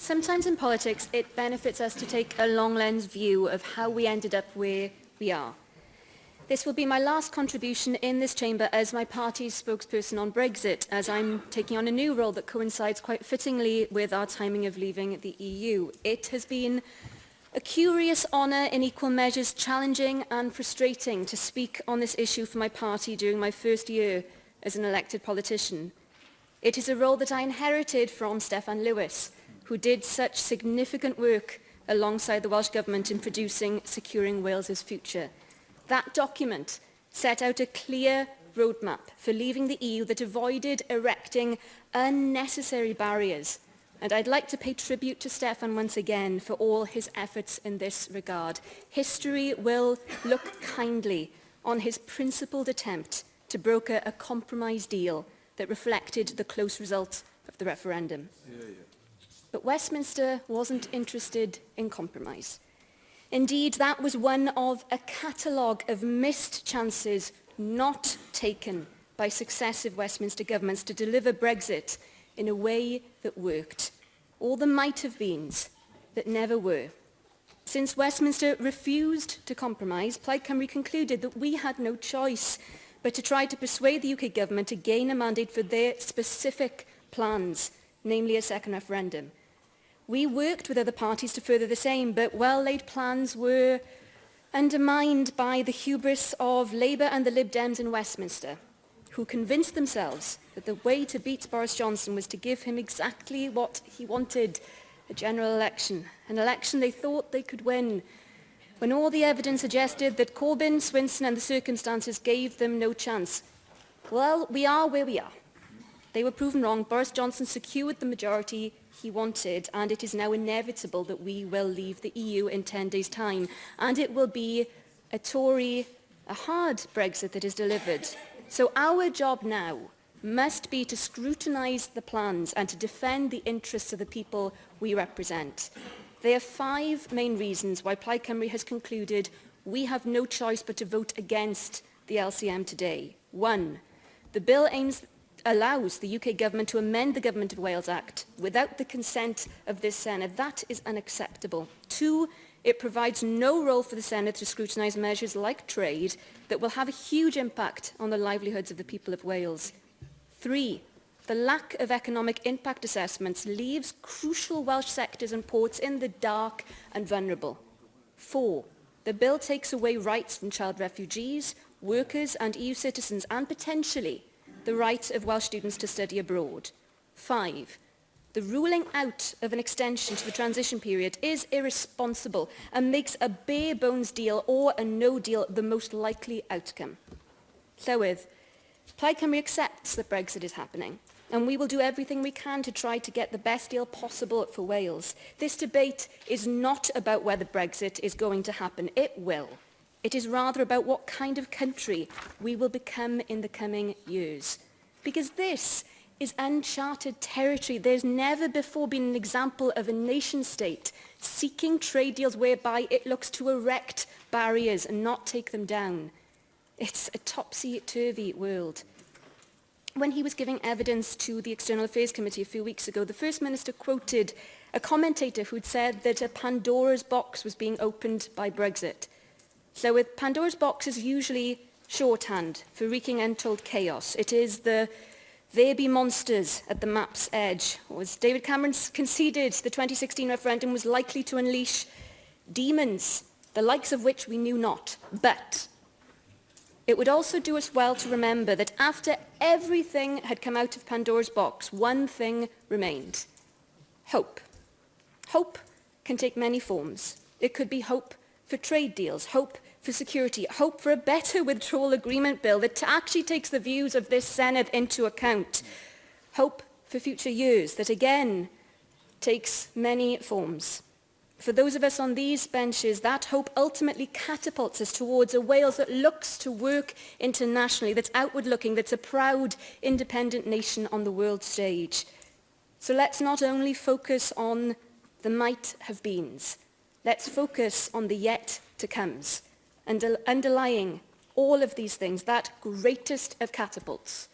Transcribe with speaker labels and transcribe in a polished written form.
Speaker 1: Sometimes in politics, it benefits us to take a long-lens view of how we ended up where we are. This will be my last contribution in this chamber as my party's spokesperson on Brexit, as I'm taking on a new role that coincides quite fittingly with our timing of leaving the EU. It has been a curious honour, in equal measures challenging and frustrating, to speak on this issue for my party during my first year as an elected politician. It is a role that I inherited from Steffan Lewis, who did such significant work alongside the Welsh Government in producing Securing Wales's Future. That document set out a clear roadmap for leaving the EU that avoided erecting unnecessary barriers. And I'd like to pay tribute to Steffan once again for all his efforts in this regard. History will look kindly on his principled attempt to broker a compromise deal that reflected the close result of the referendum. But Westminster wasn't interested in compromise. Indeed, that was one of a catalogue of missed chances not taken by successive Westminster governments to deliver Brexit in a way that worked. All the might-have-beens that never were. Since Westminster refused to compromise, Plaid Cymru concluded that we had no choice but to try to persuade the UK government to gain a mandate for their specific plans, namely a second referendum. We worked with other parties to further the same, but well-laid plans were undermined by the hubris of Labour and the Lib Dems in Westminster, who convinced themselves that the way to beat Boris Johnson was to give him exactly what he wanted, a general election, an election they thought they could win, when all the evidence suggested that Corbyn, Swinson and the circumstances gave them no chance. Well, we are where we are. They were proven wrong. Boris Johnson secured the majority he wanted, and it is now inevitable that we will leave the EU in 10 days' time. And it will be a hard Brexit that is delivered. So our job now must be to scrutinise the plans and to defend the interests of the people we represent. There are 5 main reasons why Plaid Cymru has concluded we have no choice but to vote against the LCM today. 1. The bill allows the UK government to amend the Government of Wales Act without the consent of this Senate. That is unacceptable. 2. It provides no role for the Senate to scrutinise measures like trade that will have a huge impact on the livelihoods of the people of Wales. 3. The lack of economic impact assessments leaves crucial Welsh sectors and ports in the dark and vulnerable. 4. The bill takes away rights from child refugees, workers and EU citizens, and potentially the right of Welsh students to study abroad. 5. The ruling out of an extension to the transition period is irresponsible and makes a bare-bones deal or a no deal the most likely outcome. Llywydd, Plaid Cymru accepts that Brexit is happening, and we will do everything we can to try to get the best deal possible for Wales. This debate is not about whether Brexit is going to happen. It will. It is rather about what kind of country we will become in the coming years. Because this is uncharted territory. There's never before been an example of a nation-state seeking trade deals whereby it looks to erect barriers and not take them down. It's a topsy-turvy world. When he was giving evidence to the External Affairs Committee a few weeks ago, the First Minister quoted a commentator who'd said that a Pandora's box was being opened by Brexit. So with Pandora's box is usually shorthand for wreaking untold chaos. It is the there be monsters at the map's edge. Or as David Cameron conceded, the 2016 referendum was likely to unleash demons, the likes of which we knew not. But it would also do us well to remember that after everything had come out of Pandora's box, one thing remained: hope. Hope can take many forms. It could be hope for trade deals, hope for security, hope for a better Withdrawal Agreement Bill that actually takes the views of this Senate into account, hope for future years that again takes many forms. For those of us on these benches, that hope ultimately catapults us towards a Wales that looks to work internationally, that's outward-looking, that's a proud, independent nation on the world stage. So let's not only focus on the might-have-beens, let's focus on the yet-to-comes, and underlying all of these things, that greatest of catapults